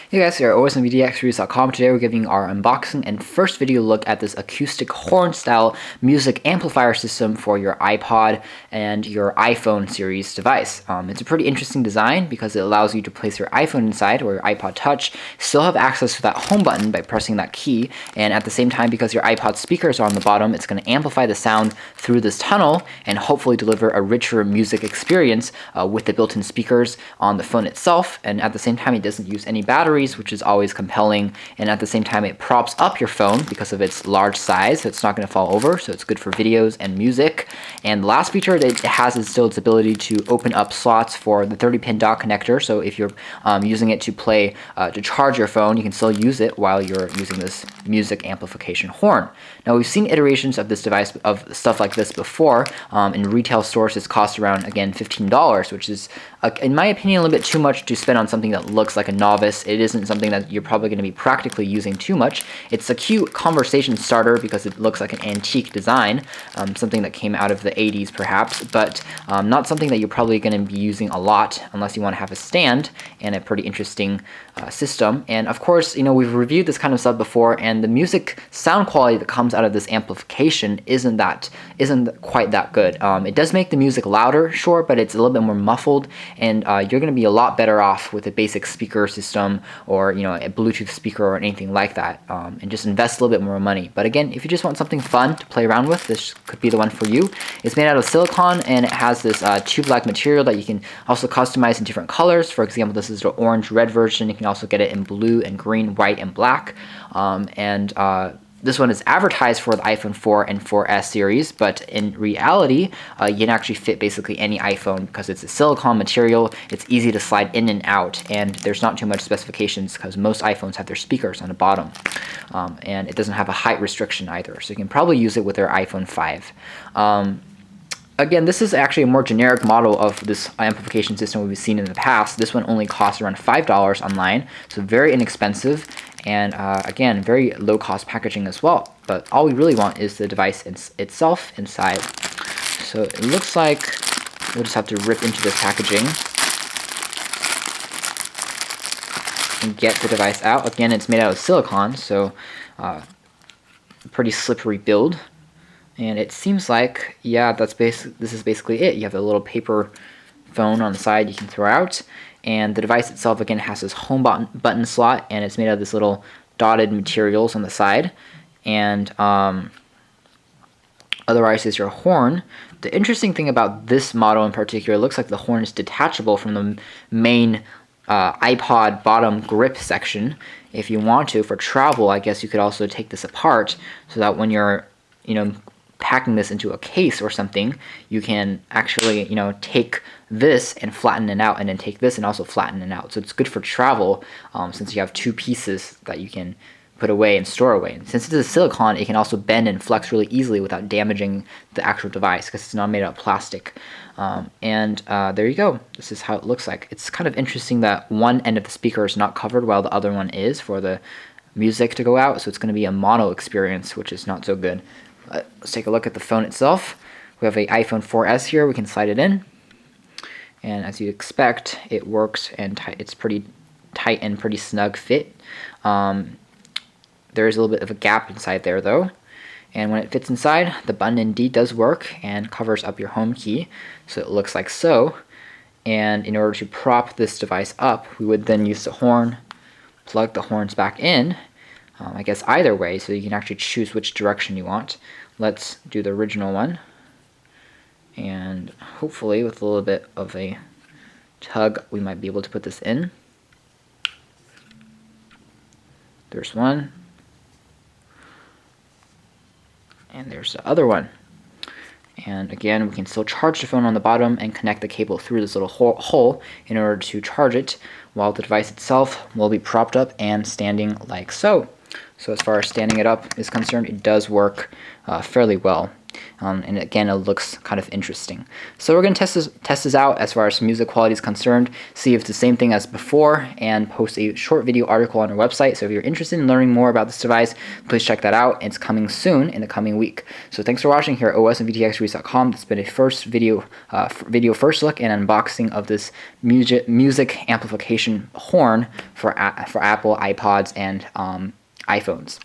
Hey guys, here at osmvdxreviews.com. Today we're giving our unboxing and first video look at this acoustic horn style music amplifier system for your iPod and your iPhone series device. It's a pretty interesting design because it allows you to place your iPhone inside or your iPod Touch, still have access to that home button by pressing that key, and at the same time, because your iPod speakers are on the bottom, it's going to amplify the sound through this tunnel and hopefully deliver a richer music experience with the built-in speakers on the phone itself. And at the same time, it doesn't use any batteries, which is always compelling, and at the same time it props up your phone because of its large size, so it's not going to fall over, so it's good for videos and music. And the last feature that it has is still its ability to open up slots for the 30-pin dock connector, so if you're using it to play, to charge your phone, you can still use it while you're using this music amplification horn. Now we've seen iterations of this device, of stuff like this before. In retail stores it's cost around, again, $15, which is, in my opinion, a little bit too much to spend on something that looks like a novice. It isn't something that you're probably going to be practically using too much. It's a cute conversation starter because it looks like an antique design, something that came out of the 80s perhaps, but not something that you're probably going to be using a lot unless you want to have a stand and a pretty interesting system. And of course, you know, we've reviewed this kind of stuff before, and the music sound quality that comes out of this amplification isn't quite that good. It does make the music louder, sure, but it's a little bit more muffled, and you're going to be a lot better off with a basic speaker system, or you know, a Bluetooth speaker or anything like that, and just invest a little bit more money. But again, if you just want something fun to play around with, this could be the one for you. It's made out of silicone, and it has this tube-like material that you can also customize in different colors. For example, this is the orange-red version. You can also get it in blue and green, white and black, this one is advertised for the iPhone 4 and 4S series, but in reality, you can actually fit basically any iPhone because it's a silicone material. It's easy to slide in and out, and there's not too much specifications because most iPhones have their speakers on the bottom. And it doesn't have a height restriction either, so you can probably use it with their iPhone 5. Again, this is actually a more generic model of this amplification system we've seen in the past. This one only costs around $5 online, so very inexpensive, and again, very low-cost packaging as well. But all we really want is the device itself inside. So it looks like we'll just have to rip into this packaging and get the device out. Again, it's made out of silicone, so pretty slippery build. And it seems like, yeah, this is basically it. You have a little paper phone on the side you can throw out, and the device itself, again, has this home button slot, and it's made out of this little dotted materials on the side. And otherwise is your horn. The interesting thing about this model in particular, it looks like the horn is detachable from the main iPod bottom grip section. If you want to, for travel, I guess you could also take this apart so that when you're, you know, packing this into a case or something, you can actually, you know, take this and flatten it out, and then take this and also flatten it out. So it's good for travel, since you have two pieces that you can put away and store away. And since it's a silicone, it can also bend and flex really easily without damaging the actual device because it's not made out of plastic. There you go. This is how it looks like. It's kind of interesting that one end of the speaker is not covered while the other one is for the music to go out, so it's going to be a mono experience, which is not so good. Let's take a look at the phone itself. We have an iPhone 4S here. We can slide it in, and as you'd expect, it works, and it's pretty tight and pretty snug fit. There is a little bit of a gap inside there though, and when it fits inside, the button indeed does work and covers up your home key, so it looks like so. And in order to prop this device up, we would then use the horn, plug the horns back in, I guess either way, so you can actually choose which direction you want. Let's do the original one, and hopefully with a little bit of a tug we might be able to put this in. There's one, and there's the other one. And again, we can still charge the phone on the bottom and connect the cable through this little hole in order to charge it, while the device itself will be propped up and standing like so. So as far as standing it up is concerned, it does work fairly well. And again, it looks kind of interesting. So we're going to test this out as far as music quality is concerned, see if it's the same thing as before, and post a short video article on our website. So if you're interested in learning more about this device, please check that out. It's coming soon in the coming week. So thanks for watching here at osandvtxreviews.com. That's been a first video look and unboxing of this music amplification horn for Apple iPods and iPhones.